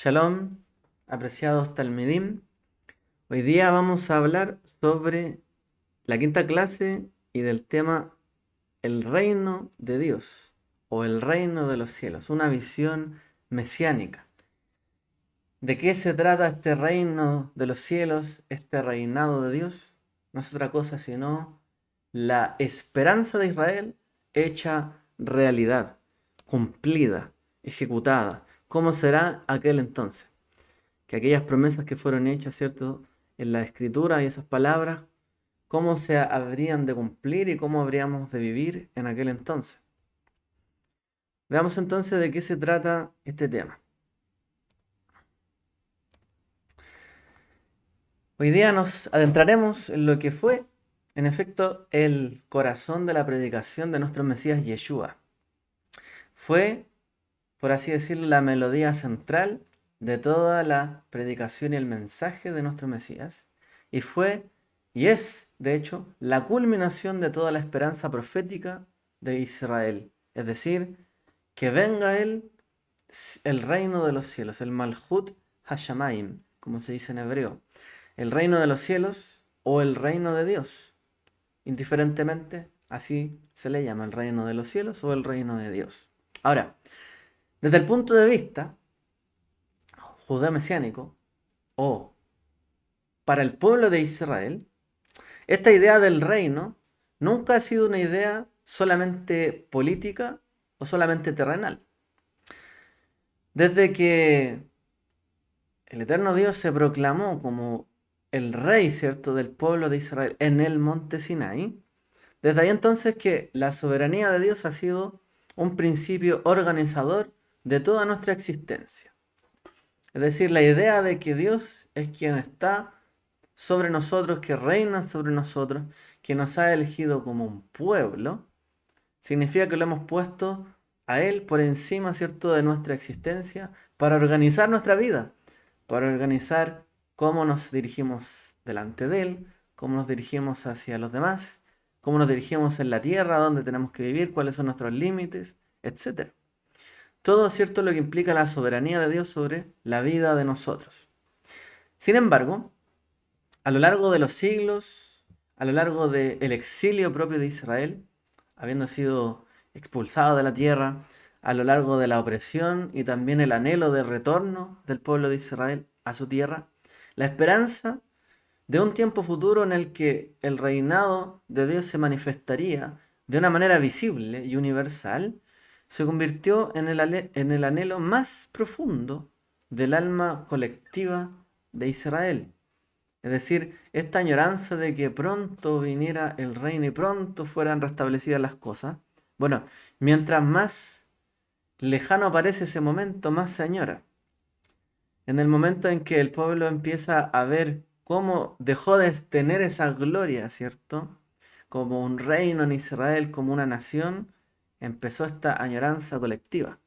Shalom, apreciados Talmidim. Hoy día vamos a hablar sobre la quinta clase y del tema el reino de Dios o el reino de los cielos, una visión mesiánica. ¿De qué se trata este reino de los cielos, este reinado de Dios? No es otra cosa sino la esperanza de Israel hecha realidad, cumplida, ejecutada. ¿Cómo será aquel entonces? Que aquellas promesas que fueron hechas, ¿cierto? En la escritura y esas palabras, cómo se habrían de cumplir y cómo habríamos de vivir en aquel entonces. Veamos entonces de qué se trata este tema. Hoy día nos adentraremos en lo que fue, en efecto, el corazón de la predicación de nuestro Mesías Yeshua. Fue, por así decirlo, la melodía central de toda la predicación y el mensaje de nuestro Mesías. Y fue, y es, de hecho, la culminación de toda la esperanza profética de Israel. Es decir, que venga Él, el reino de los cielos, el Malhut Hashamayim, como se dice en hebreo. El reino de los cielos o el reino de Dios. Indiferentemente, así se le llama el reino de los cielos o el reino de Dios. Ahora, desde el punto de vista judeo-mesiánico o para el pueblo de Israel, esta idea del reino nunca ha sido una idea solamente política o solamente terrenal. Desde que el eterno Dios se proclamó como el rey, ¿cierto?, del pueblo de Israel en el monte Sinai, desde ahí entonces que la soberanía de Dios ha sido un principio organizador de toda nuestra existencia. Es decir, la idea de que Dios es quien está sobre nosotros, que reina sobre nosotros, que nos ha elegido como un pueblo, significa que lo hemos puesto a Él por encima, ¿cierto?, de nuestra existencia para organizar nuestra vida, para organizar cómo nos dirigimos delante de Él, cómo nos dirigimos hacia los demás, cómo nos dirigimos en la tierra, dónde tenemos que vivir, cuáles son nuestros límites, etc. Todo, ¿cierto?, lo que implica la soberanía de Dios sobre la vida de nosotros. Sin embargo, a lo largo de los siglos, a lo largo del exilio propio de Israel, habiendo sido expulsado de la tierra, a lo largo de la opresión y también el anhelo de retorno del pueblo de Israel a su tierra, la esperanza de un tiempo futuro en el que el reinado de Dios se manifestaría de una manera visible y universal, se convirtió en el anhelo más profundo del alma colectiva de Israel. Es decir, esta añoranza de que pronto viniera el reino y pronto fueran restablecidas las cosas. Bueno, mientras más lejano aparece ese momento, más se añora. En el momento en que el pueblo empieza a ver cómo dejó de tener esa gloria, ¿cierto? Como un reino en Israel, como una nación, empezó esta añoranza colectiva.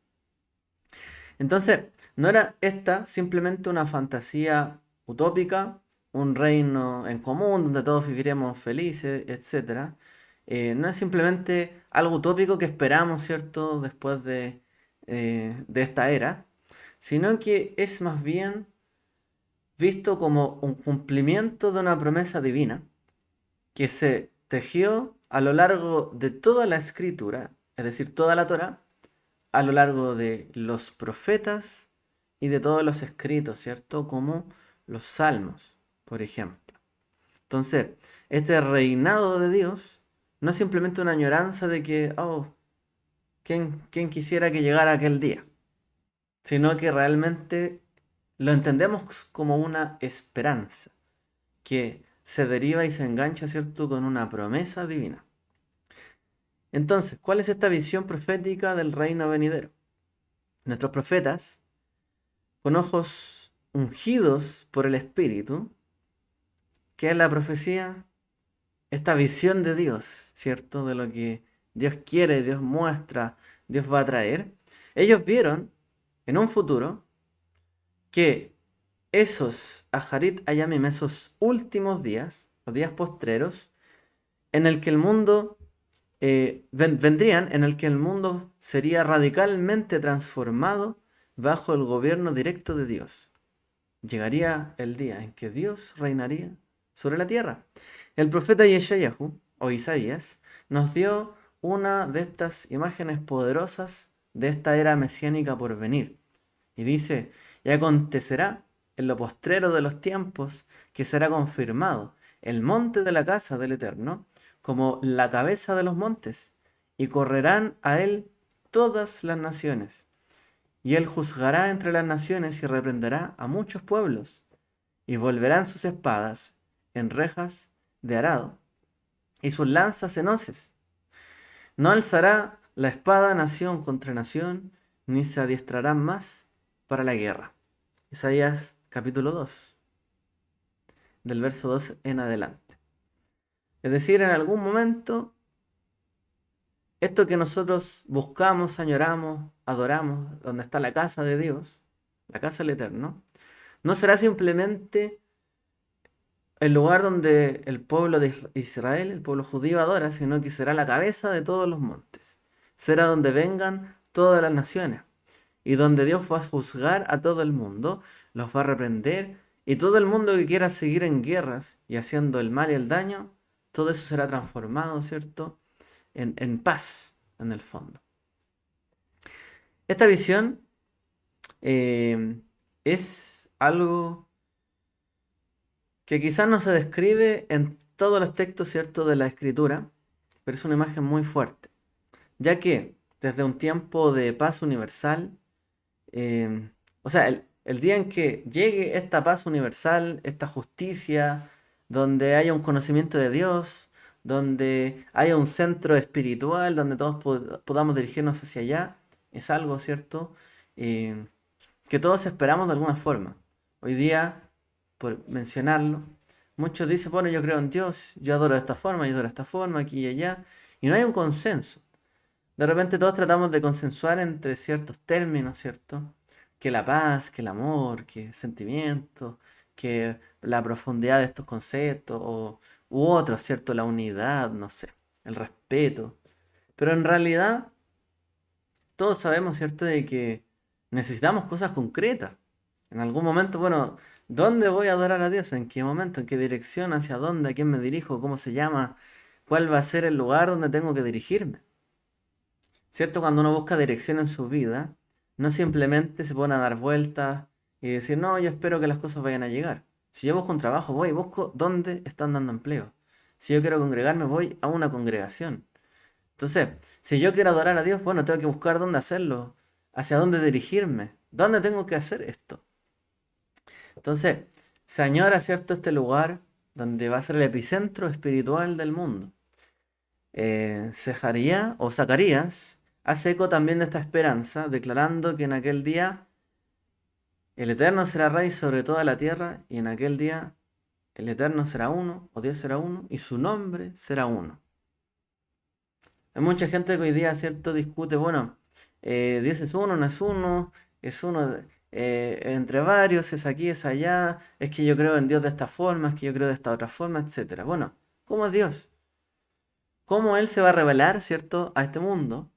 Entonces, no era esta simplemente una fantasía utópica, un reino en común donde todos viviremos felices, etc. No es simplemente algo utópico que esperamos, ¿cierto?, después de esta era, sino que es más bien visto como un cumplimiento de una promesa divina que se tejió a lo largo de toda la escritura, es decir, toda la Torá, a lo largo de los profetas y de todos los escritos, ¿cierto? Como los salmos, por ejemplo. Entonces, este reinado de Dios no es simplemente una añoranza de que, oh, ¿quién quisiera que llegara aquel día? Sino que realmente lo entendemos como una esperanza que se deriva y se engancha, ¿cierto?, con una promesa divina. Entonces, ¿cuál es esta visión profética del reino venidero? Nuestros profetas, con ojos ungidos por el Espíritu, que es la profecía, esta visión de Dios, ¿cierto? De lo que Dios quiere, Dios muestra, Dios va a traer. Ellos vieron en un futuro que esos Aharit Ayamim, esos últimos días, los días postreros, en el que el mundo vendrían, en el que el mundo sería radicalmente transformado bajo el gobierno directo de Dios. Llegaría el día en que Dios reinaría sobre la tierra. El profeta Yeshayahu, o Isaías, nos dio una de estas imágenes poderosas de esta era mesiánica por venir. Y dice, y acontecerá en lo postrero de los tiempos que será confirmado el monte de la casa del Eterno como la cabeza de los montes, y correrán a él todas las naciones. Y él juzgará entre las naciones y reprenderá a muchos pueblos, y volverán sus espadas en rejas de arado, y sus lanzas en hoces. No alzará la espada nación contra nación, ni se adiestrarán más para la guerra. Isaías capítulo 2, del verso 2 en adelante. Es decir, en algún momento, esto que nosotros buscamos, añoramos, adoramos, donde está la casa de Dios, la casa del Eterno, no será simplemente el lugar donde el pueblo de Israel, el pueblo judío adora, sino que será la cabeza de todos los montes. Será donde vengan todas las naciones y donde Dios va a juzgar a todo el mundo, los va a reprender, y todo el mundo que quiera seguir en guerras y haciendo el mal y el daño, todo eso será transformado, ¿cierto?, en paz, en el fondo. Esta visión es algo que quizás no se describe en todos los textos, ¿cierto?, de la Escritura, pero es una imagen muy fuerte, ya que desde un tiempo de paz universal, o sea, el día en que llegue esta paz universal, esta justicia, donde haya un conocimiento de Dios, donde haya un centro espiritual, donde todos podamos dirigirnos hacia allá, es algo, ¿cierto?, Eh, que todos esperamos de alguna forma. Hoy día, por mencionarlo, muchos dicen, bueno, yo creo en Dios, yo adoro de esta forma, yo adoro de esta forma, aquí y allá, y no hay un consenso. De repente todos tratamos de consensuar entre ciertos términos, ¿cierto? Que la paz, que el amor, que sentimiento, que la profundidad de estos conceptos, u otros, ¿cierto? La unidad, no sé, el respeto. Pero en realidad, todos sabemos, ¿cierto?, de que necesitamos cosas concretas. En algún momento, bueno, ¿dónde voy a adorar a Dios? ¿En qué momento? ¿En qué dirección? ¿Hacia dónde? ¿A quién me dirijo? ¿Cómo se llama? ¿Cuál va a ser el lugar donde tengo que dirigirme? ¿Cierto? Cuando uno busca dirección en su vida, no simplemente se pone a dar vueltas y decir, no, yo espero que las cosas vayan a llegar. Si yo busco un trabajo, voy y busco dónde están dando empleo. Si yo quiero congregarme, voy a una congregación. Entonces, si yo quiero adorar a Dios, bueno, tengo que buscar dónde hacerlo, hacia dónde dirigirme, dónde tengo que hacer esto. Entonces, se añora, ¿cierto?, este lugar donde va a ser el epicentro espiritual del mundo. Sejaría o Zacarías hace eco también de esta esperanza, declarando que en aquel día el Eterno será rey sobre toda la tierra, y en aquel día el Eterno será uno, o Dios será uno, y su nombre será uno. Hay mucha gente que hoy día, ¿cierto?, discute, bueno, Dios es uno entre varios, es aquí, es allá, es que yo creo en Dios de esta forma, es que yo creo de esta otra forma, etcétera. Bueno, ¿cómo es Dios? ¿Cómo Él se va a revelar, ¿cierto?, a este mundo?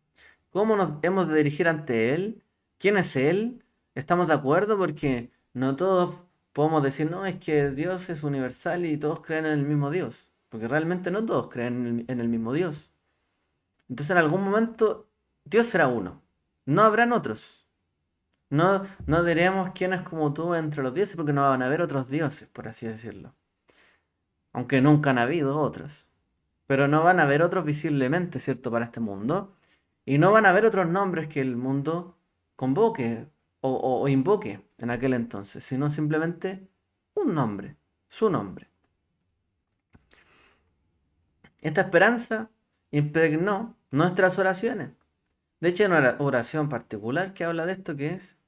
¿Cómo nos hemos de dirigir ante Él? ¿Quién es Él? ¿Estamos de acuerdo? Porque no todos podemos decir, no, es que Dios es universal y todos creen en el mismo Dios. Porque realmente no todos creen en el mismo Dios. Entonces en algún momento Dios será uno. No habrán otros. No, no diremos quién es como tú entre los dioses porque no van a haber otros dioses, por así decirlo. Aunque nunca han habido otros. Pero no van a haber otros visiblemente, ¿cierto?, para este mundo. Y no van a haber otros nombres que el mundo convoque o invoque en aquel entonces, sino simplemente un nombre, su nombre. Esta esperanza impregnó nuestras oraciones. De hecho, hay una oración particular que habla de esto, que es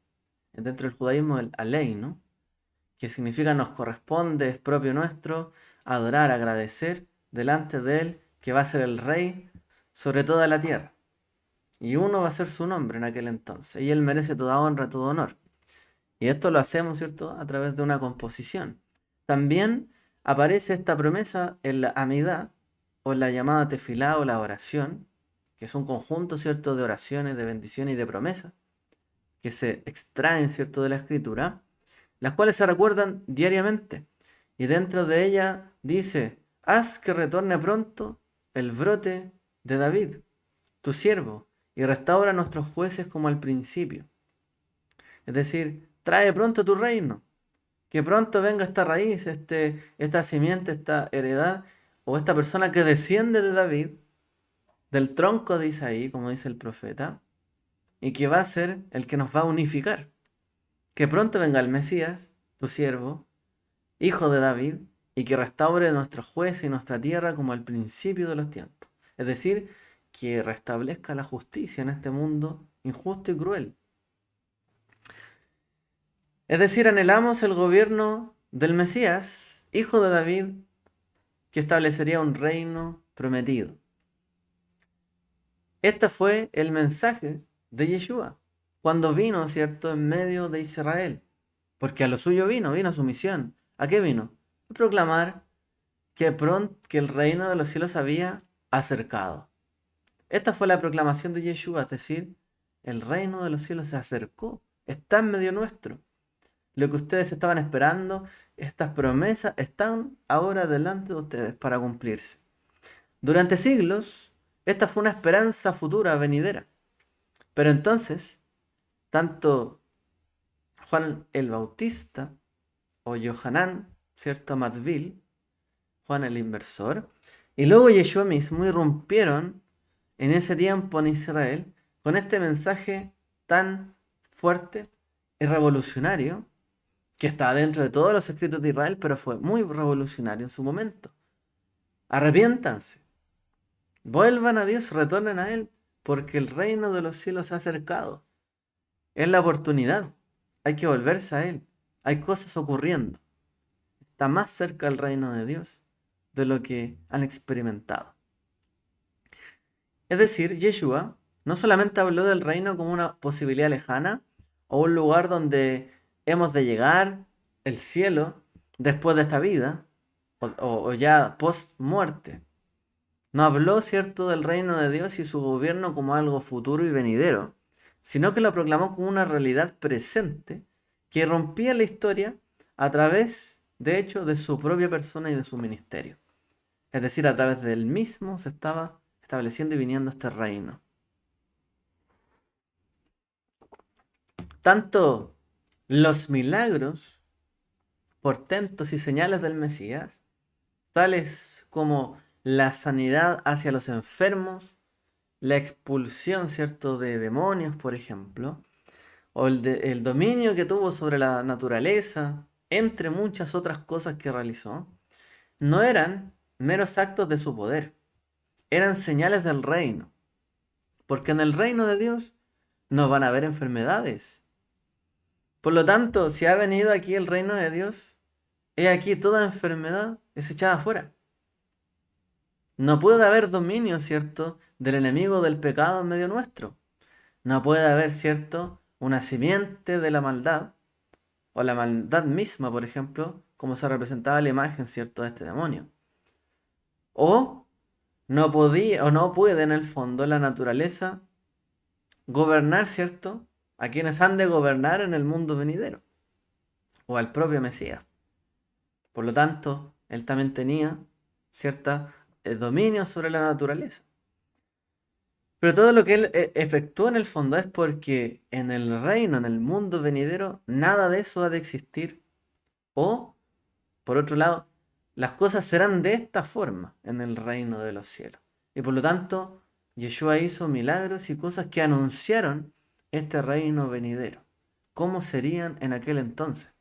dentro del judaísmo el Aleinu, que significa nos corresponde, es propio nuestro, adorar, agradecer delante de Él, que va a ser el Rey sobre toda la tierra. Y uno va a ser su nombre en aquel entonces, y Él merece toda honra, todo honor. Y esto lo hacemos, ¿cierto?, a través de una composición. También aparece esta promesa en la Amidá, o en la llamada tefilá o la oración, que es un conjunto, ¿cierto?, de oraciones, de bendiciones y de promesas, que se extraen, ¿cierto?, de la Escritura, las cuales se recuerdan diariamente. Y dentro de ella dice, haz que retorne pronto el brote de David, tu siervo, y restaura a nuestros jueces como al principio. Es decir, trae pronto tu reino, que pronto venga esta raíz, esta simiente, esta heredad, o esta persona que desciende de David, del tronco de Isaí, como dice el profeta, y que va a ser el que nos va a unificar. Que pronto venga el Mesías, tu siervo, hijo de David, y que restaure nuestros jueces y nuestra tierra como al principio de los tiempos. Es decir, que restablezca la justicia en este mundo injusto y cruel. Es decir, anhelamos el gobierno del Mesías, hijo de David, que establecería un reino prometido. Este fue el mensaje de Yeshua cuando vino, ¿cierto?, en medio de Israel. Porque a lo suyo vino a su misión. ¿A qué vino? A proclamar que el reino de los cielos había acercado. Esta fue la proclamación de Yeshua, es decir, el reino de los cielos se acercó, está en medio nuestro. Lo que ustedes estaban esperando, estas promesas están ahora delante de ustedes para cumplirse. Durante siglos, esta fue una esperanza futura, venidera. Pero entonces, tanto Juan el Bautista o Yohanan, ¿cierto? Matbil, Juan el Inversor, y luego Yeshua mismo irrumpieron en ese tiempo en Israel con este mensaje tan fuerte y revolucionario que está dentro de todos los escritos de Israel, pero fue muy revolucionario en su momento. Arrepiéntanse, vuelvan a Dios, retornen a Él, porque el reino de los cielos se ha acercado. Es la oportunidad, hay que volverse a Él. Hay cosas ocurriendo. Está más cerca el reino de Dios de lo que han experimentado. Es decir, Yeshua no solamente habló del reino como una posibilidad lejana o un lugar donde hemos de llegar, el cielo, después de esta vida o ya post muerte. No habló, ¿cierto?, del reino de Dios y su gobierno como algo futuro y venidero, sino que lo proclamó como una realidad presente que rompía la historia a través, de hecho, de su propia persona y de su ministerio. Es decir, a través del mismo se estaba estableciendo y viniendo este reino. Tanto los milagros, portentos y señales del Mesías, tales como la sanidad hacia los enfermos, la expulsión, ¿cierto?, de demonios, por ejemplo, o el dominio que tuvo sobre la naturaleza, entre muchas otras cosas que realizó, no eran meros actos de su poder, eran señales del reino. Porque en el reino de Dios no van a haber enfermedades. Por lo tanto, si ha venido aquí el reino de Dios, he aquí toda enfermedad es echada afuera. No puede haber dominio, ¿cierto?, del enemigo del pecado en medio nuestro. No puede haber, ¿cierto?, una simiente de la maldad, o la maldad misma, por ejemplo, como se representaba la imagen, ¿cierto?, de este demonio. O no podía, o no puede en el fondo la naturaleza gobernar, ¿cierto?, a quienes han de gobernar en el mundo venidero, o al propio Mesías. Por lo tanto, él también tenía cierta dominio sobre la naturaleza. Pero todo lo que él efectuó en el fondo es porque en el reino, en el mundo venidero, nada de eso ha de existir. O, por otro lado, las cosas serán de esta forma en el reino de los cielos. Y por lo tanto, Yeshua hizo milagros y cosas que anunciaron este reino venidero. ¿Cómo serían en aquel entonces?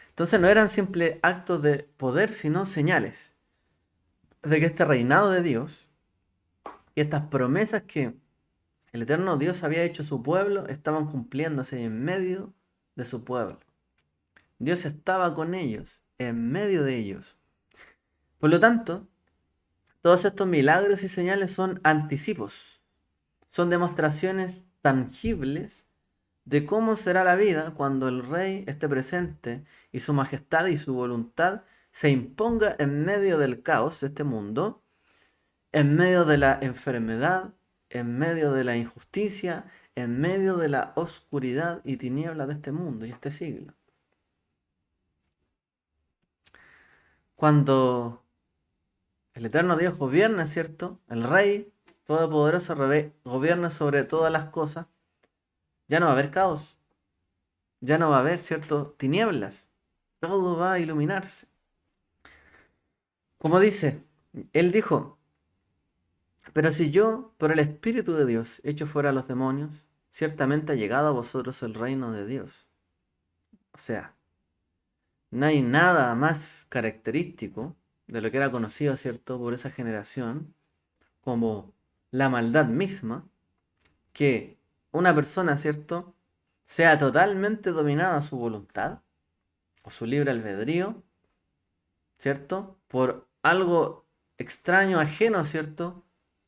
Entonces no eran simples actos de poder, sino señales de que este reinado de Dios y estas promesas que el eterno Dios había hecho a su pueblo estaban cumpliéndose en medio de su pueblo. Dios estaba con ellos, en medio de ellos. Por lo tanto, todos estos milagros y señales son anticipos, son demostraciones tangibles de cómo será la vida cuando el Rey esté presente y su majestad y su voluntad se imponga en medio del caos de este mundo, en medio de la enfermedad, en medio de la injusticia, en medio de la oscuridad y tinieblas de este mundo y este siglo. Cuando el eterno Dios gobierna, ¿cierto? El Rey Todopoderoso gobierna sobre todas las cosas, ya no va a haber caos, ya no va a haber, ¿cierto? Tinieblas, todo va a iluminarse. Como dice, él dijo, pero si yo, por el Espíritu de Dios, echo fuera a los demonios, ciertamente ha llegado a vosotros el reino de Dios. O sea, no hay nada más característico de lo que era conocido, ¿cierto?, por esa generación, como la maldad misma, que una persona, ¿cierto?, sea totalmente dominada a su voluntad o su libre albedrío, ¿cierto?, por algo extraño, ajeno, ¿cierto?,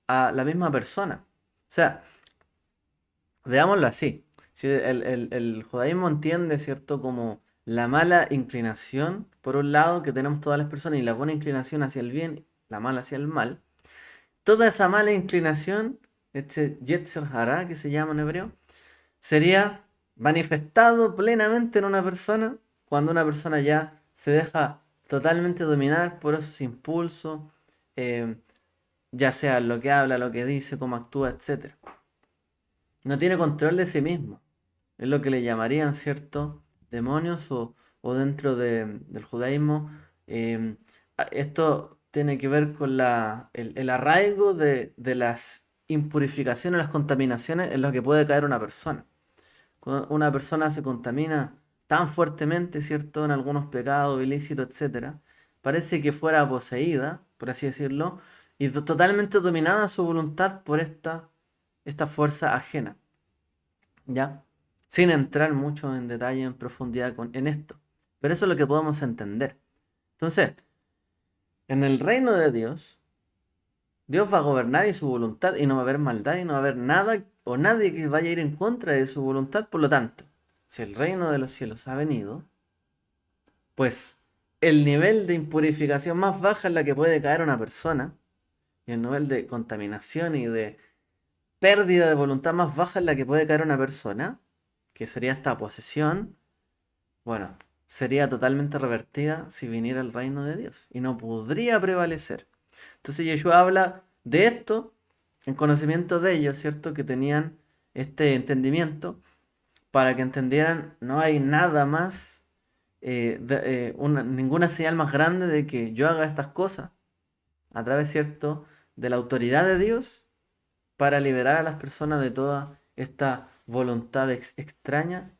a la misma persona. O sea, veámoslo así. Si el judaísmo entiende, ¿cierto?, como la mala inclinación, por un lado, que tenemos todas las personas, y la buena inclinación hacia el bien, la mala hacia el mal. Toda esa mala inclinación, este Yetzer Hara, que se llama en hebreo, sería manifestado plenamente en una persona cuando una persona ya se deja totalmente dominar por esos impulsos, eh, ya sea lo que habla, lo que dice, cómo actúa, etc. No tiene control de sí mismo. Es lo que le llamarían, ¿cierto?, demonios o dentro del judaísmo. eh, Esto tiene que ver con el arraigo de las impurificaciones, las contaminaciones en las que puede caer una persona. Cuando una persona se contamina tan fuertemente, ¿cierto?, en algunos pecados ilícitos, etcétera, parece que fuera poseída, por así decirlo, y totalmente dominada su voluntad por esta fuerza ajena, ¿ya? Sin entrar mucho en detalle, en profundidad en esto. Pero eso es lo que podemos entender. Entonces, en el reino de Dios, Dios va a gobernar y su voluntad, y no va a haber maldad, y no va a haber nada o nadie que vaya a ir en contra de su voluntad. Por lo tanto, si el reino de los cielos ha venido, pues el nivel de impurificación más baja en la que puede caer una persona, y el nivel de contaminación y de pérdida de voluntad más baja en la que puede caer una persona, que sería esta posesión, bueno, sería totalmente revertida si viniera el reino de Dios y no podría prevalecer. Entonces Yeshua habla de esto en conocimiento de ellos, ¿cierto? Que tenían este entendimiento para que entendieran no hay nada más, ninguna señal más grande de que yo haga estas cosas a través, ¿cierto?, de la autoridad de Dios para liberar a las personas de toda esta voluntad extraña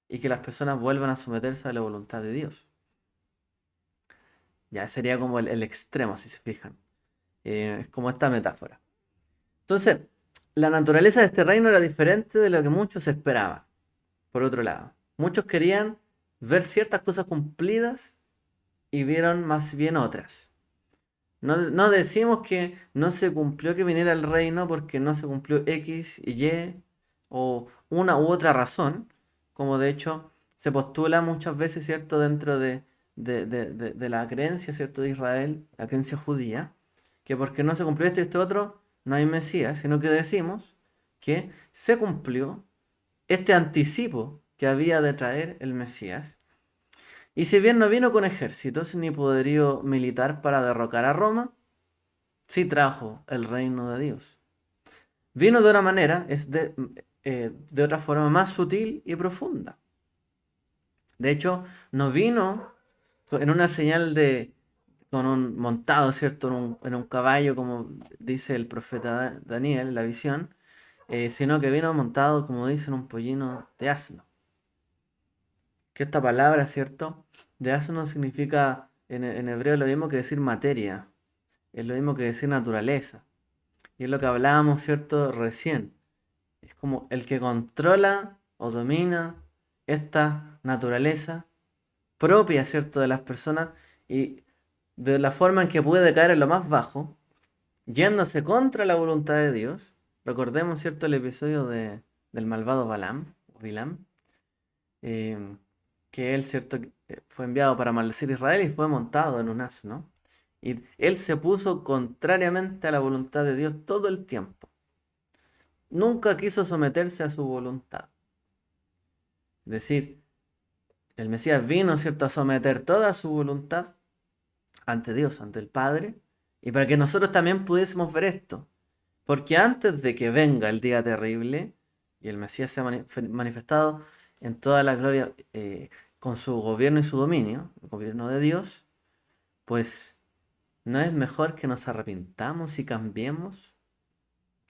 y que las personas vuelvan a someterse a la voluntad de Dios. Ya sería como el extremo, si se fijan. Es como esta metáfora. Entonces, la naturaleza de este reino era diferente de lo que muchos esperaban. Por otro lado, muchos querían ver ciertas cosas cumplidas y vieron más bien otras. No decimos que no se cumplió que viniera el reino porque no se cumplió X y Y o una u otra razón, como de hecho se postula muchas veces, ¿cierto?, dentro de la creencia, ¿cierto?, de Israel, la creencia judía, que porque no se cumplió esto y esto otro, no hay Mesías, sino que decimos que se cumplió este anticipo que había de traer el Mesías. Y si bien no vino con ejércitos ni poderío militar para derrocar a Roma, sí trajo el reino de Dios. Vino de una manera, de otra forma más sutil y profunda. De hecho, no vino en una señal con un montado, ¿cierto?, en un caballo, como dice el profeta Daniel en la visión, sino que vino montado, como dice, en un pollino de asno. Que esta palabra, ¿cierto?, de asno significa en hebreo lo mismo que decir materia, es lo mismo que decir naturaleza. Y es lo que hablábamos, ¿cierto?, recién. Es como el que controla o domina esta naturaleza propia, ¿cierto?, de las personas y de la forma en que puede caer en lo más bajo, yéndose contra la voluntad de Dios. Recordemos, ¿cierto?, el episodio del malvado Balaam, o Bilam, eh, que él, ¿cierto?, fue enviado para maldecir a Israel y fue montado en un asno. Y él se puso contrariamente a la voluntad de Dios todo el tiempo. nunca quiso someterse a su voluntad. Es decir, el Mesías vino, ¿cierto?, a someter toda su voluntad ante Dios, ante el Padre, y para que nosotros también pudiésemos ver esto. Porque antes de que venga el día terrible y el Mesías sea manifestado en toda la gloria con su gobierno y su dominio, el gobierno de Dios, pues no es mejor que nos arrepintamos y cambiemos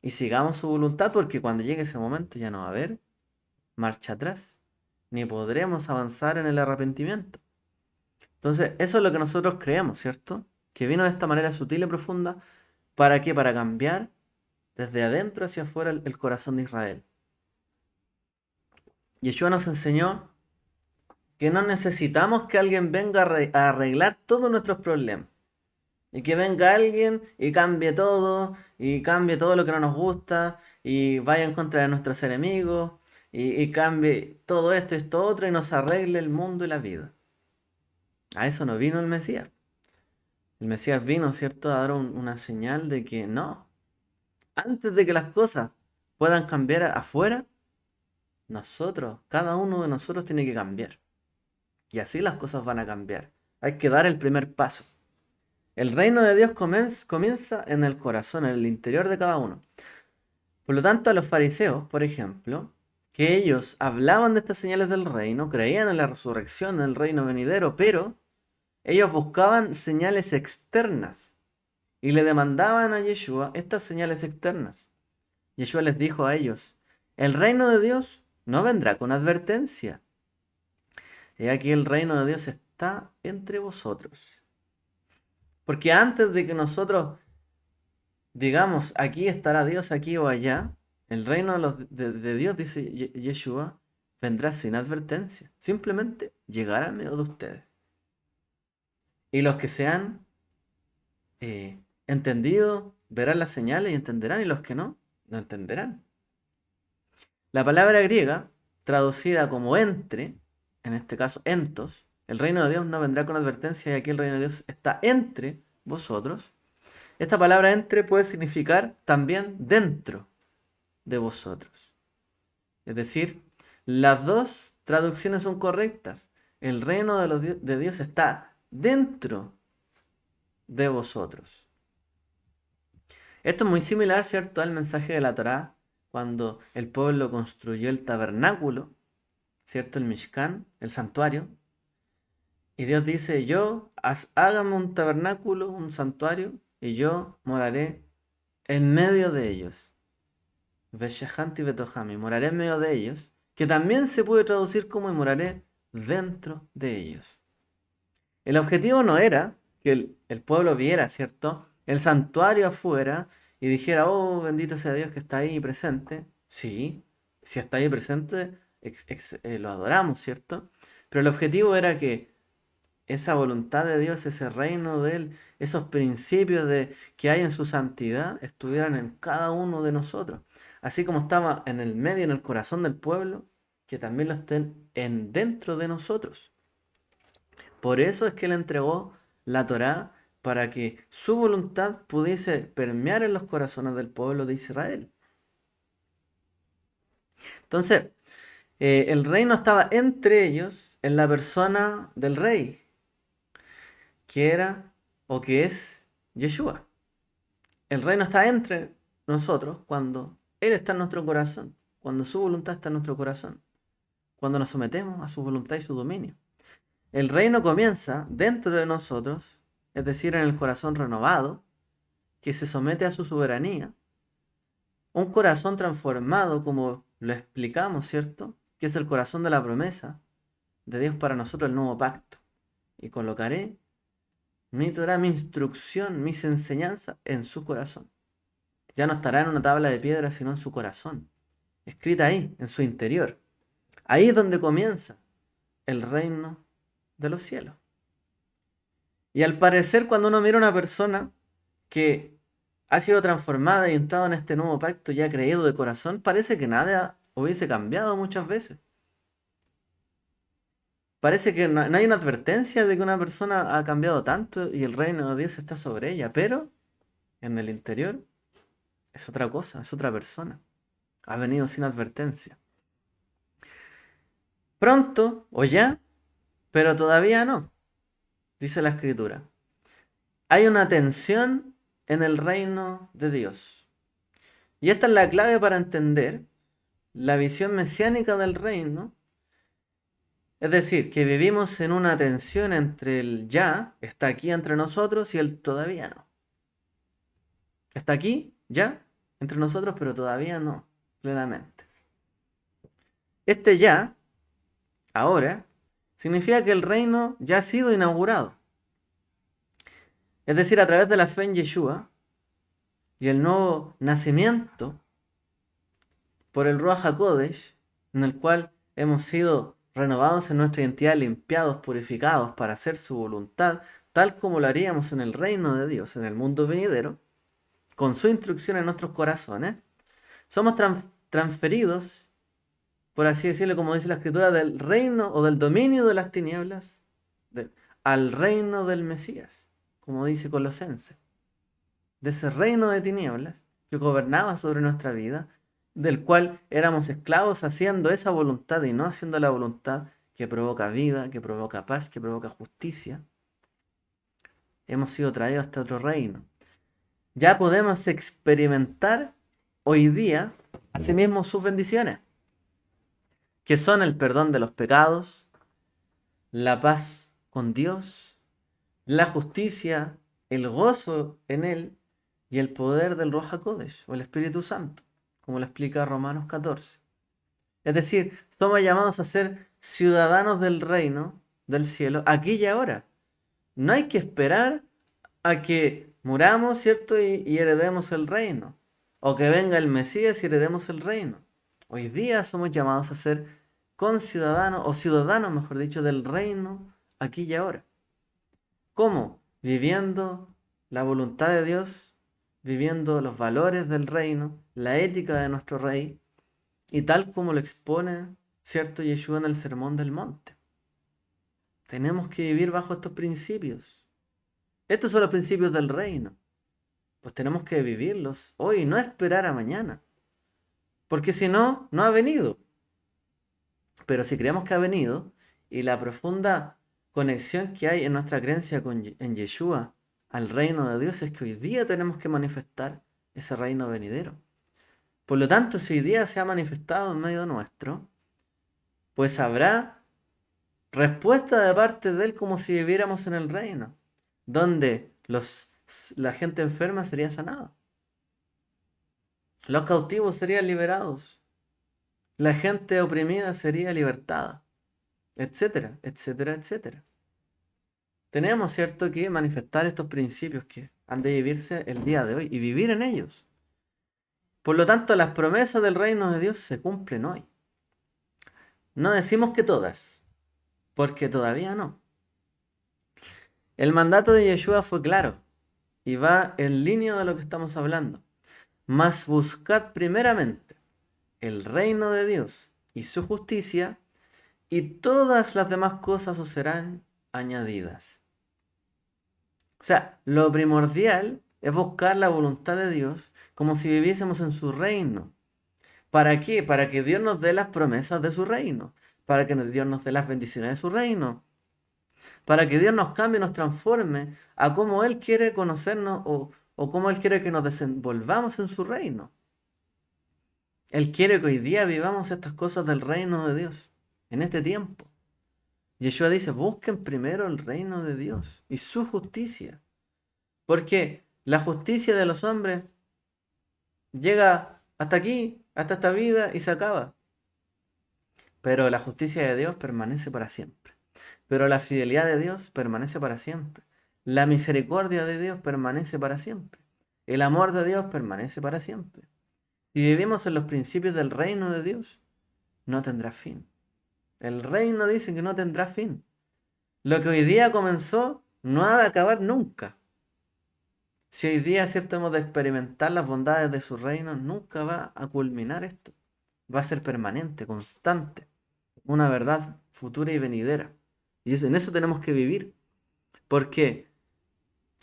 y sigamos su voluntad, porque cuando llegue ese momento ya no va a haber marcha atrás, ni podremos avanzar en el arrepentimiento. Entonces, eso es lo que nosotros creemos, ¿cierto? Que vino de esta manera sutil y profunda. ¿Para qué? Para cambiar desde adentro hacia afuera el corazón de Israel. Yeshua nos enseñó que no necesitamos que alguien venga a arreglar todos nuestros problemas. Y que venga alguien y cambie todo lo que no nos gusta, y vaya en contra de nuestros enemigos, y cambie todo esto y esto otro, y nos arregle el mundo y la vida. A eso no vino el Mesías. El Mesías vino, ¿cierto?, a dar una señal de que no. Antes de que las cosas puedan cambiar afuera, nosotros, cada uno de nosotros tiene que cambiar. Y así las cosas van a cambiar. Hay que dar el primer paso. El reino de Dios comienza en el corazón, en el interior de cada uno. Por lo tanto, a los fariseos, por ejemplo, que ellos hablaban de estas señales del reino, creían en la resurrección, en el reino venidero, pero ellos buscaban señales externas y le demandaban a Yeshua estas señales externas. Yeshua les dijo a ellos: el reino de Dios no vendrá con advertencia. He aquí el reino de Dios está entre vosotros. Porque antes de que nosotros digamos aquí estará Dios aquí o allá, el reino de Dios, dice Yeshua, vendrá sin advertencia. Simplemente llegará en medio de ustedes. Y los que sean entendido verán las señales y entenderán, y los que no, no entenderán. La palabra griega, traducida como entre, en este caso entos, el reino de Dios no vendrá con advertencia y aquí el reino de Dios está entre vosotros. Esta palabra entre puede significar también dentro de vosotros. Es decir, las dos traducciones son correctas. El reino de Dios está dentro de vosotros. Esto es muy similar, ¿cierto?, al mensaje de la Torá, cuando el pueblo construyó el tabernáculo, ¿cierto?, el Mishkan, el santuario. Y Dios dice: hágame un tabernáculo, un santuario, y yo moraré en medio de ellos. Veshahanti betohami, moraré en medio de ellos, que también se puede traducir como: y moraré dentro de ellos. El objetivo no era que el pueblo viera, ¿cierto?, el santuario afuera y dijera: oh, bendito sea Dios que está ahí presente. Sí, si está ahí presente, lo adoramos, ¿cierto? Pero el objetivo era que esa voluntad de Dios, ese reino de Él, esos principios que hay en su santidad, estuvieran en cada uno de nosotros. Así como estaba en el medio, en el corazón del pueblo, que también lo estén dentro de nosotros. Por eso es que Él entregó la Torá, para que su voluntad pudiese permear en los corazones del pueblo de Israel. Entonces, el reino estaba entre ellos, en la persona del rey, que era o que es Yeshua. El reino está entre nosotros cuando Él está en nuestro corazón, cuando su voluntad está en nuestro corazón, cuando nos sometemos a su voluntad y su dominio. El reino comienza dentro de nosotros, es decir, en el corazón renovado, que se somete a su soberanía. Un corazón transformado, como lo explicamos, ¿cierto?, que es el corazón de la promesa de Dios para nosotros, el nuevo pacto. Y colocaré mi Torah, mi instrucción, mis enseñanzas en su corazón. Ya no estará en una tabla de piedra, sino en su corazón, escrita ahí, en su interior. Ahí es donde comienza el reino de los cielos. Y al parecer, cuando uno mira a una persona que ha sido transformada y entrado en este nuevo pacto y ha creído de corazón, parece que nada hubiese cambiado muchas veces. Parece que no hay una advertencia de que una persona ha cambiado tanto y el reino de Dios está sobre ella, pero en el interior es otra cosa, es otra persona. Ha venido sin advertencia. Pronto o ya, pero todavía no, dice la Escritura. Hay una tensión en el reino de Dios. Y esta es la clave para entender la visión mesiánica del reino. Es decir, que vivimos en una tensión entre el ya, está aquí entre nosotros, y el todavía no. Está aquí, ya, entre nosotros, pero todavía no, plenamente. Este ya, ahora, significa que el reino ya ha sido inaugurado. Es decir, a través de la fe en Yeshua y el nuevo nacimiento por el Ruach HaKodesh, en el cual hemos sido renovados en nuestra identidad, limpiados, purificados para hacer su voluntad, tal como lo haríamos en el reino de Dios, en el mundo venidero, con su instrucción en nuestros corazones, somos transferidos, por así decirlo, como dice la Escritura, del reino o del dominio de las tinieblas al reino del Mesías, como dice Colosenses. De ese reino de tinieblas que gobernaba sobre nuestra vida, del cual éramos esclavos haciendo esa voluntad y no haciendo la voluntad que provoca vida, que provoca paz, que provoca justicia. Hemos sido traídos a este otro reino. Ya podemos experimentar hoy día, asimismo, sus bendiciones, que son el perdón de los pecados, la paz con Dios, la justicia, el gozo en Él y el poder del Ruach HaKodesh o el Espíritu Santo, como lo explica Romanos 14. Es decir, somos llamados a ser ciudadanos del reino del cielo aquí y ahora. No hay que esperar a que muramos, ¿cierto? Y heredemos el reino. O que venga el Mesías y heredemos el reino. Hoy día somos llamados a ser conciudadanos, o ciudadanos, mejor dicho, del reino aquí y ahora. ¿Cómo? Viviendo la voluntad de Dios, viviendo los valores del reino, la ética de nuestro rey, y tal como lo expone, ¿cierto?, Yeshua en el Sermón del Monte. Tenemos que vivir bajo estos principios. Estos son los principios del reino. Pues tenemos que vivirlos hoy, no esperar a mañana. Porque si no, no ha venido. Pero si creemos que ha venido, y la profunda conexión que hay en nuestra creencia en Yeshua al reino de Dios es que hoy día tenemos que manifestar ese reino venidero. Por lo tanto, si hoy día se ha manifestado en medio nuestro, pues habrá respuesta de parte de Él como si viviéramos en el reino, donde la gente enferma sería sanada, los cautivos serían liberados, la gente oprimida sería libertada, etcétera, etcétera, etcétera. Tenemos, ¿cierto?, que manifestar estos principios que han de vivirse el día de hoy y vivir en ellos. Por lo tanto, las promesas del reino de Dios se cumplen hoy. No decimos que todas, porque todavía no. El mandato de Yeshua fue claro y va en línea de lo que estamos hablando. Mas buscad primeramente el reino de Dios y su justicia, y todas las demás cosas os serán añadidas. O sea, lo primordial es buscar la voluntad de Dios como si viviésemos en su reino. ¿Para qué? Para que Dios nos dé las promesas de su reino, para que Dios nos dé las bendiciones de su reino, para que Dios nos cambie, nos transforme a cómo Él quiere conocernos o cómo Él quiere que nos desenvolvamos en su reino. Él quiere que hoy día vivamos estas cosas del reino de Dios, en este tiempo. Yeshua dice, busquen primero el reino de Dios y su justicia. Porque la justicia de los hombres llega hasta aquí, hasta esta vida y se acaba. Pero la justicia de Dios permanece para siempre. Pero la fidelidad de Dios permanece para siempre. La misericordia de Dios permanece para siempre. El amor de Dios permanece para siempre. Si vivimos en los principios del reino de Dios, no tendrá fin. El reino dice que no tendrá fin. Lo que hoy día comenzó no ha de acabar nunca. Si hoy día, cierto, hemos de experimentar las bondades de su reino, nunca va a culminar esto. Va a ser permanente, constante. Una verdad futura y venidera. Y en eso tenemos que vivir. Porque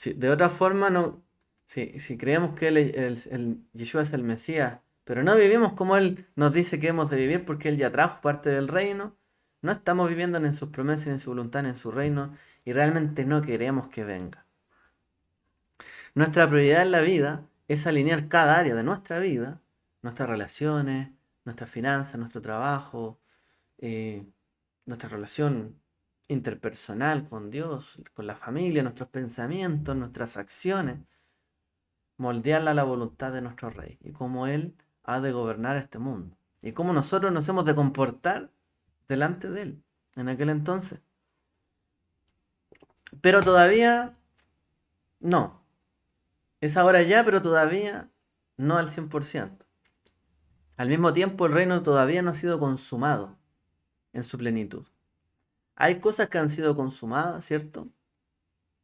de otra forma, no, si creemos que el Yeshua es el Mesías Pero no vivimos como Él nos dice que hemos de vivir porque Él ya trajo parte del reino. No estamos viviendo ni en sus promesas, ni en su voluntad, ni en su reino. Y realmente no queremos que venga. Nuestra prioridad en la vida es alinear cada área de nuestra vida, nuestras relaciones, nuestras finanzas, nuestro trabajo, eh, nuestra relación interpersonal con Dios, con la familia, nuestros pensamientos, nuestras acciones, moldearla a la voluntad de nuestro Rey y cómo Él ha de gobernar este mundo y cómo nosotros nos hemos de comportar delante de Él en aquel entonces. Pero todavía no. Es ahora ya, pero todavía no al 100%. Al mismo tiempo, el reino todavía no ha sido consumado en su plenitud. Hay cosas que han sido consumadas, ¿cierto?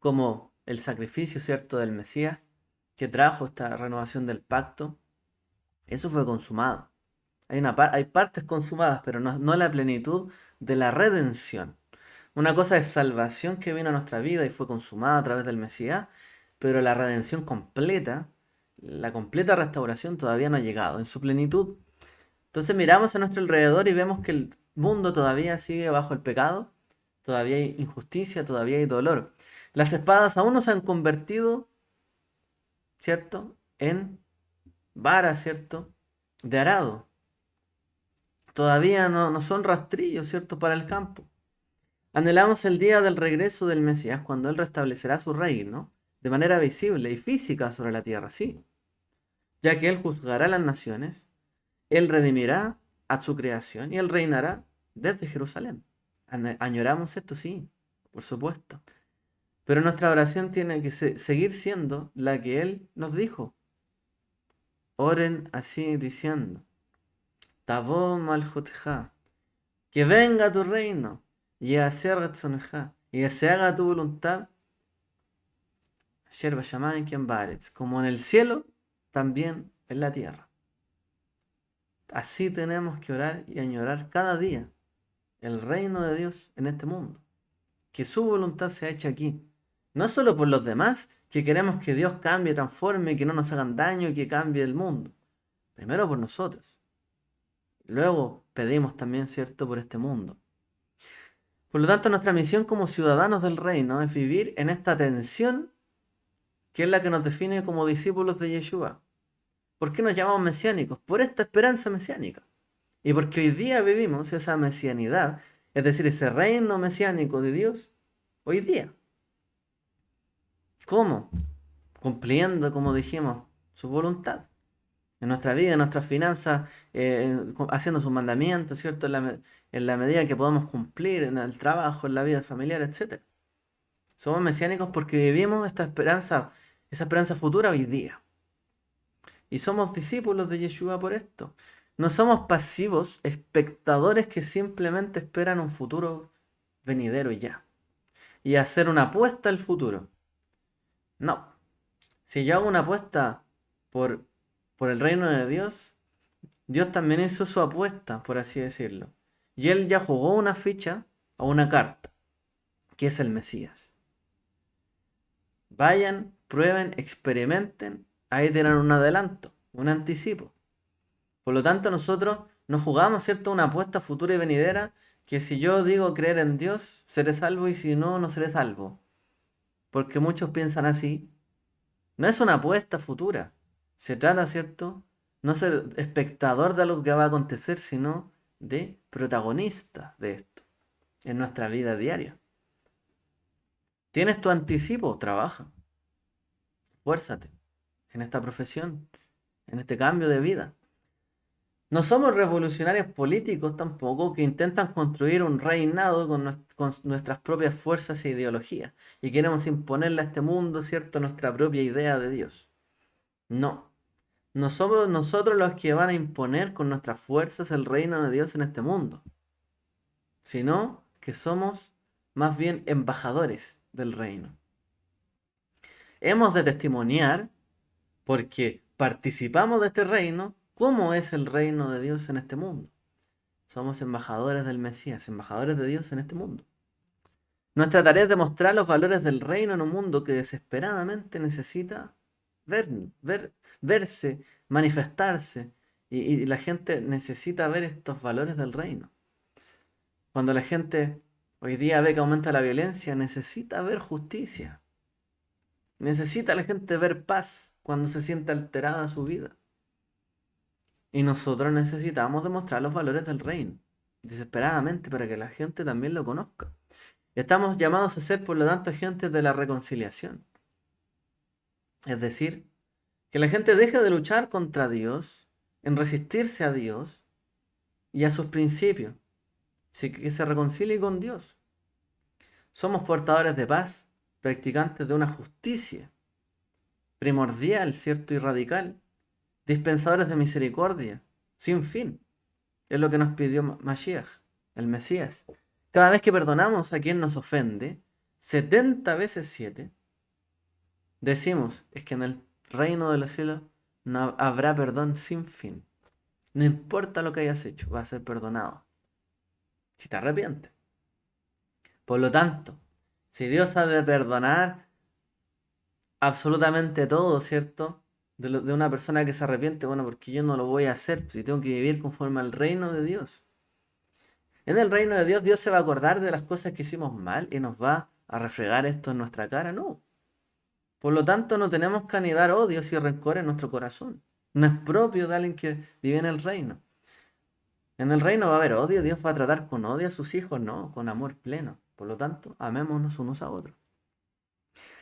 Como el sacrificio, ¿cierto?, del Mesías, que trajo esta renovación del pacto. Eso fue consumado. Hay partes consumadas, pero no la plenitud de la redención. Una cosa es salvación que vino a nuestra vida y fue consumada a través del Mesías, pero la redención completa, la completa restauración todavía no ha llegado en su plenitud. Entonces miramos a nuestro alrededor y vemos que el mundo todavía sigue bajo el pecado, todavía hay injusticia, todavía hay dolor. Las espadas aún no se han convertido, ¿cierto?, en varas, ¿cierto?, de arado. Todavía no son rastrillos, ¿cierto?, para el campo. Anhelamos el día del regreso del Mesías, cuando Él restablecerá su reino de manera visible y física sobre la tierra, sí, ya que Él juzgará las naciones, Él redimirá a su creación y Él reinará desde Jerusalén. Añoramos esto, sí, por supuesto. Pero nuestra oración tiene que seguir siendo la que Él nos dijo. Oren así diciendo: Tavo malchutja, que venga tu reino, y hacer ratzonja, y que se haga tu voluntad, como en el cielo, también en la tierra. Así tenemos que orar y añorar cada día el reino de Dios en este mundo. Que su voluntad sea hecha aquí. No solo por los demás, que queremos que Dios cambie, transforme, que no nos hagan daño y que cambie el mundo. Primero por nosotros. Luego pedimos también, ¿cierto?, por este mundo. Por lo tanto, nuestra misión como ciudadanos del reino es vivir en esta tensión que es la que nos define como discípulos de Yeshua. ¿Por qué nos llamamos mesiánicos? Por esta esperanza mesiánica. Y porque hoy día vivimos esa mesianidad, es decir, ese reino mesiánico de Dios, hoy día. ¿Cómo? Cumpliendo, como dijimos, su voluntad. En nuestra vida, en nuestras finanzas, haciendo sus mandamientos, ¿cierto? En la medida que podamos cumplir, en el trabajo, en la vida familiar, etc. Somos mesiánicos porque vivimos esta esperanza, esa esperanza futura hoy día. Y somos discípulos de Yeshua por esto. No somos pasivos, espectadores que simplemente esperan un futuro venidero y ya. Y hacer una apuesta al futuro. No. Si yo hago una apuesta por, por el reino de Dios, Dios también hizo su apuesta, por así decirlo. Y Él ya jugó una ficha o una carta, que es el Mesías. Vayan, prueben, experimenten, ahí tienen un adelanto, un anticipo. Por lo tanto, nosotros nos jugamos, ¿cierto?, una apuesta futura y venidera, que si yo digo creer en Dios, seré salvo, y si no, no seré salvo. Porque muchos piensan así. No es una apuesta futura. Se trata, ¿cierto?, no ser espectador de algo que va a acontecer, sino de protagonista de esto en nuestra vida diaria. ¿Tienes tu anticipo? Trabaja. Fuérzate en esta profesión, en este cambio de vida. No somos revolucionarios políticos tampoco que intentan construir un reinado con nuestras propias fuerzas e ideologías y queremos imponerle a este mundo, ¿cierto?, nuestra propia idea de Dios. No. No somos nosotros los que van a imponer con nuestras fuerzas el reino de Dios en este mundo, sino que somos más bien embajadores del reino. Hemos de testimoniar, porque participamos de este reino, cómo es el reino de Dios en este mundo. Somos embajadores del Mesías, embajadores de Dios en este mundo. Nuestra tarea es demostrar los valores del reino en un mundo que desesperadamente necesita verse, manifestarse Y la gente necesita ver estos valores del reino. Cuando la gente hoy día ve que aumenta la violencia, necesita ver justicia. Necesita la gente ver paz cuando se siente alterada su vida. Y nosotros necesitamos demostrar los valores del reino, desesperadamente, para que la gente también lo conozca. Estamos llamados a ser, por lo tanto, agentes de la reconciliación. Es decir, que la gente deje de luchar contra Dios, en resistirse a Dios y a sus principios, que se reconcilie con Dios. Somos portadores de paz, practicantes de una justicia primordial, cierto y radical, dispensadores de misericordia, sin fin. Es lo que nos pidió Mashiach, el Mesías. Cada vez que perdonamos a quien nos ofende, 70 veces 7, decimos, es que en el reino de los cielos no habrá perdón sin fin. No importa lo que hayas hecho, va a ser perdonado. Si te arrepientes. Por lo tanto, si Dios ha de perdonar absolutamente todo, ¿cierto? De una persona que se arrepiente, bueno, porque yo no lo voy a hacer, si tengo que vivir conforme al reino de Dios. En el reino de Dios, Dios se va a acordar de las cosas que hicimos mal y nos va a refregar esto en nuestra cara, no. Por lo tanto, no tenemos que anidar odios y rencor en nuestro corazón. No es propio de alguien que vive en el reino. En el reino va a haber odio, Dios va a tratar con odio a sus hijos, no, con amor pleno. Por lo tanto, amémonos unos a otros.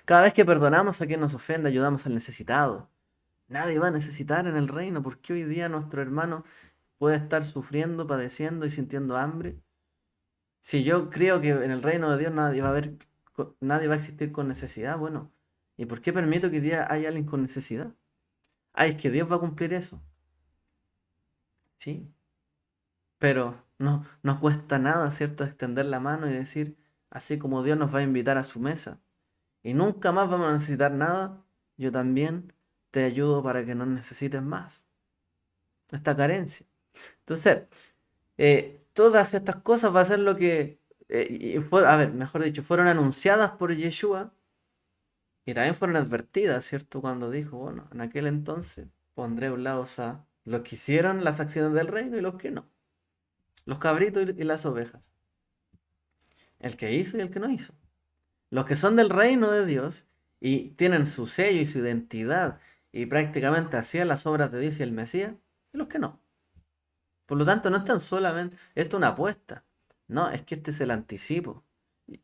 Cada vez que perdonamos a quien nos ofende, ayudamos al necesitado. Nadie va a necesitar en el reino, porque hoy día nuestro hermano puede estar sufriendo, padeciendo y sintiendo hambre. Si yo creo que en el reino de Dios nadie va a existir con necesidad, bueno, ¿y por qué permito que hoy día haya alguien con necesidad? Ah, es que Dios va a cumplir eso. Sí, pero no nos cuesta nada, ¿cierto? Extender la mano y decir, así como Dios nos va a invitar a su mesa y nunca más vamos a necesitar nada, yo también te ayudo para que no necesites más esta carencia. Entonces, todas estas cosas va a ser lo que, a ver, mejor dicho, fueron anunciadas por Yeshua y también fueron advertidas, ¿cierto? Cuando dijo, bueno, en aquel entonces pondré a un lado a los que hicieron las acciones del reino y los que no, los cabritos y las ovejas, el que hizo y el que no hizo. Los que son del reino de Dios y tienen su sello y su identidad y prácticamente hacían las obras de Dios y el Mesías, y los que no. Por lo tanto, no es tan solamente, esto es una apuesta. No, es que este es el anticipo.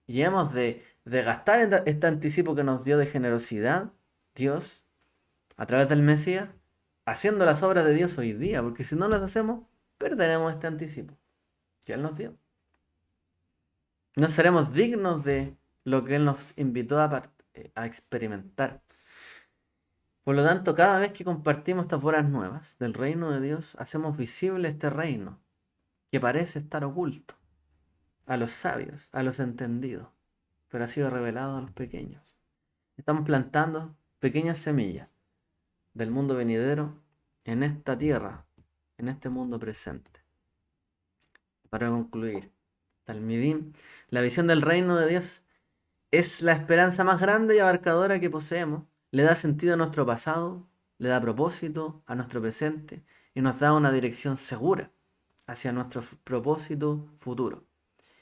Y hemos de gastar este anticipo que nos dio de generosidad Dios a través del Mesías, haciendo las obras de Dios hoy día, porque si no las hacemos, perderemos este anticipo que Él nos dio. No seremos dignos de lo que Él nos invitó a experimentar. Por lo tanto, cada vez que compartimos estas buenas nuevas del reino de Dios, hacemos visible este reino que parece estar oculto a los sabios, a los entendidos, pero ha sido revelado a los pequeños. Estamos plantando pequeñas semillas del mundo venidero en esta tierra, en este mundo presente. Para concluir, Talmidim, la visión del reino de Dios es la esperanza más grande y abarcadora que poseemos. Le da sentido a nuestro pasado, le da propósito a nuestro presente y nos da una dirección segura hacia nuestro propósito futuro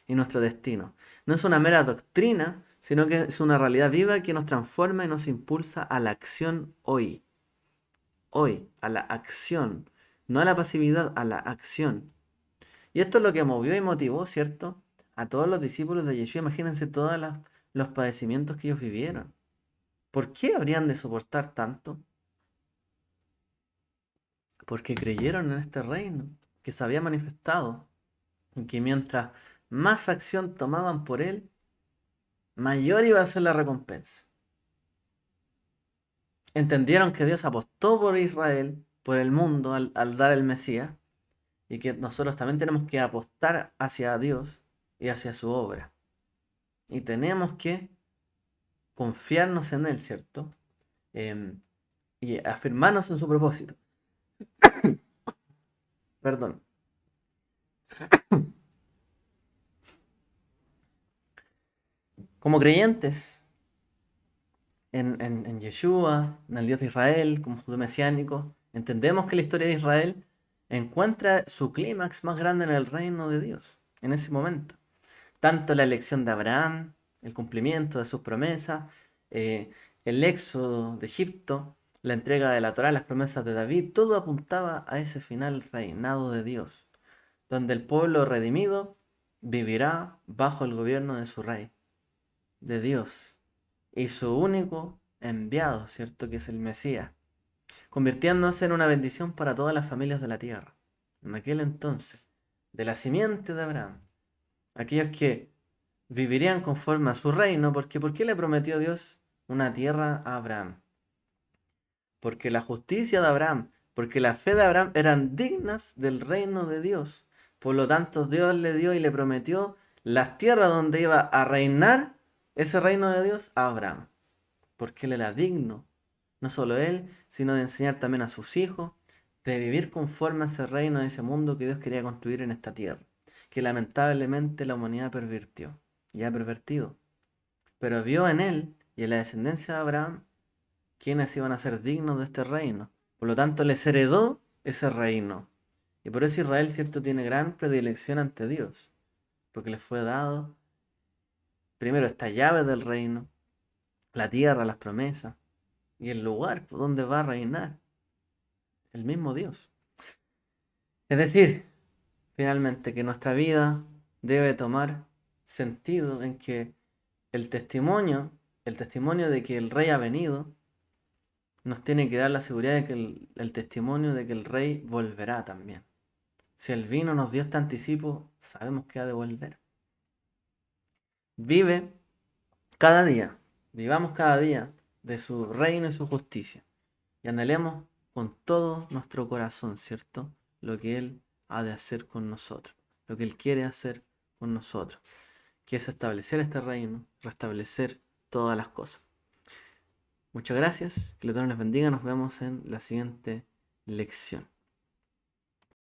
y nuestro destino. No es una mera doctrina, sino que es una realidad viva que nos transforma y nos impulsa a la acción hoy. Hoy, a la acción. No a la pasividad, a la acción. Y esto es lo que movió y motivó, ¿cierto? A todos los discípulos de Yeshua. Imagínense todos los padecimientos que ellos vivieron. ¿Por qué habrían de soportar tanto? Porque creyeron en este reino que se había manifestado y que mientras más acción tomaban por él, mayor iba a ser la recompensa. Entendieron que Dios apostó por Israel, por el mundo, al dar el Mesías, y que nosotros también tenemos que apostar hacia Dios y hacia su obra. Y tenemos que confiarnos en Él, ¿cierto? Y afirmarnos en su propósito. Perdón. Como creyentes en Yeshua, en el Dios de Israel, como judío mesiánico, entendemos que la historia de Israel encuentra su clímax más grande en el reino de Dios, en ese momento. Tanto la elección de Abraham, el cumplimiento de sus promesas, eh, el éxodo de Egipto, la entrega de la Torá, las promesas de David, todo apuntaba a ese final reinado de Dios, donde el pueblo redimido vivirá bajo el gobierno de su rey, de Dios, y su único enviado, ¿cierto? Que es el Mesías, convirtiéndose en una bendición para todas las familias de la tierra. En aquel entonces, de la simiente de Abraham, aquellos que vivirían conforme a su reino, porque ¿por qué le prometió Dios una tierra a Abraham? Porque la justicia de Abraham, porque la fe de Abraham eran dignas del reino de Dios. Por lo tanto, Dios le dio y le prometió las tierras donde iba a reinar ese reino de Dios a Abraham, porque él era digno, no solo él, sino de enseñar también a sus hijos, de vivir conforme a ese reino, a ese mundo que Dios quería construir en esta tierra, que lamentablemente la humanidad pervirtió y ha pervertido. Pero vio en él y en la descendencia de Abraham quienes iban a ser dignos de este reino. Por lo tanto, les heredó ese reino. Y por eso Israel, cierto, tiene gran predilección ante Dios, porque les fue dado primero esta llave del reino, la tierra, las promesas, y el lugar donde va a reinar el mismo Dios. Es decir, finalmente, que nuestra vida debe tomar sentido en que el testimonio de que el rey ha venido, nos tiene que dar la seguridad de que el testimonio de que el rey volverá también. Si el vino nos dio este anticipo, sabemos que ha de volver. Vive cada día, vivamos cada día de su reino y su justicia. Y anhelemos con todo nuestro corazón, ¿cierto? Lo que Él ha de hacer con nosotros, lo que Él quiere hacer con nosotros, que es establecer este reino, restablecer todas las cosas. Muchas gracias, que el Eterno les bendiga, nos vemos en la siguiente lección.